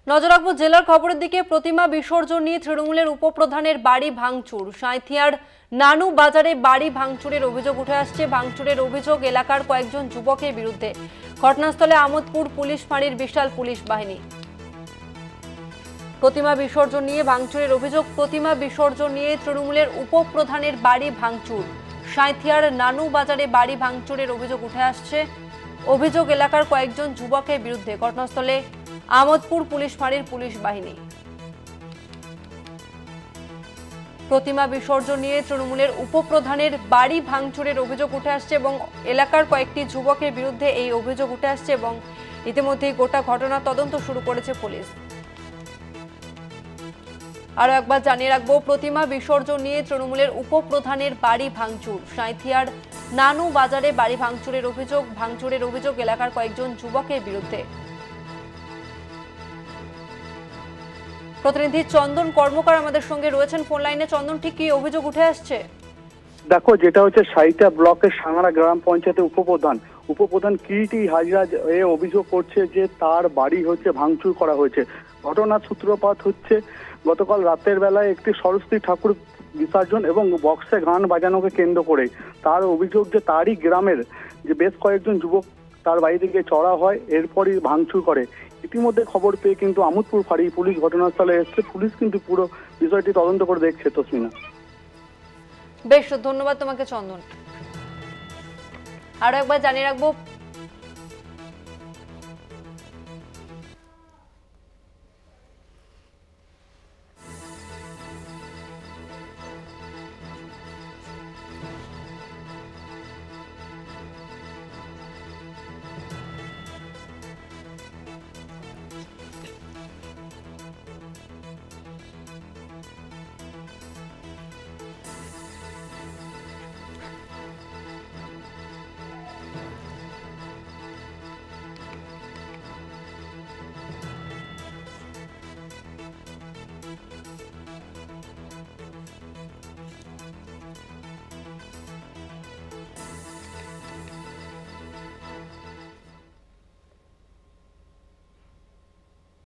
নজর রাখবো জেলার খবরের দিকে। প্রতিমা বিসর্জন নিয়ে তৃণমূলের উপপ্রধানের বাড়ি ভাঙচুর। সাঁইথিয়ার নানু বাজারে বাড়ি ভাঙচুরের অভিযোগ উঠে আসছে। ভাঙচুরের অভিযোগ এলাকার কয়েকজন যুবকের বিরুদ্ধে। ঘটনাস্থলে আমোদপুর পুলিশ ফাঁড়ির বিশাল পুলিশ বাহিনী। প্রতিমা বিসর্জন নিয়ে ভাঙচুরের অভিযোগ। প্রতিমা বিসর্জন নিয়ে তৃণমূলের উপপ্রধানের বাড়ি ভাঙচুর। সাঁইথিয়ার নানু বাজারে বাড়ি ভাঙচুরের অভিযোগ উঠে আসছে। অভিযোগ এলাকার কয়েকজন যুবকের বিরুদ্ধে। ঘটনাস্থলে আমোদপুর পুলিশ ফাঁড়ির পুলিশ বাহিনী। প্রতিমা বিসর্জন নিয়ে তৃণমূলের উপপ্রধানের বাড়ি ভাঙচুরের অভিযোগ উঠে আসছে এবং এলাকার কয়েকটি যুবকের বিরুদ্ধে এই অভিযোগ উঠে আসছে এবং ইতিমধ্যেই গোটা ঘটনা তদন্ত শুরু করেছে পুলিশ। আরো একবার জানিয়ে রাখবো, প্রতিমা বিসর্জন নিয়ে তৃণমূলের উপপ্রধানের বাড়ি ভাঙচুর। সাঁইথিয়ার নানু বাজারে বাড়ি ভাঙচুরের অভিযোগ এলাকার কয়েকজন যুবকের বিরুদ্ধে। প্রতিনিধি চন্দন কর্মকার আমাদের সঙ্গে রয়েছেন ফোন লাইনে। চন্দন, ঠিক কি অভিযোগ উঠে আসছে? দেখো, যেটা হচ্ছে সাঁইথিয়া ব্লকের সাঙ্গারা গ্রাম পঞ্চায়েতের উপপ্রধান কিরিটি হাজরা অভিযোগ করছে যে তার বাড়ি হচ্ছে ভাঙচুর করা হয়েছে। ঘটনার সূত্রপাত হচ্ছে গতকাল রাতের বেলায় একটি সরস্বতী ঠাকুর বিসর্জন এবং বক্সে গান বাজানোকে কেন্দ্র করে তার অভিযোগ যে তারই গ্রামের যে বেশ কয়েকজন যুবক তার বাড়ি থেকে চড়া হয়, এরপরই ভাঙচুর করে। ইতিমধ্যে খবর পেয়ে কিন্তু আমোদপুর ফাঁড়ি পুলিশ ঘটনাস্থলে এসেছে। পুলিশ কিন্তু পুরো বিষয়টি তদন্ত করে দেখছে। তসমিনা, বেশ, ধন্যবাদ তোমাকে চন্দন। আরো একবার জানিয়ে রাখবো,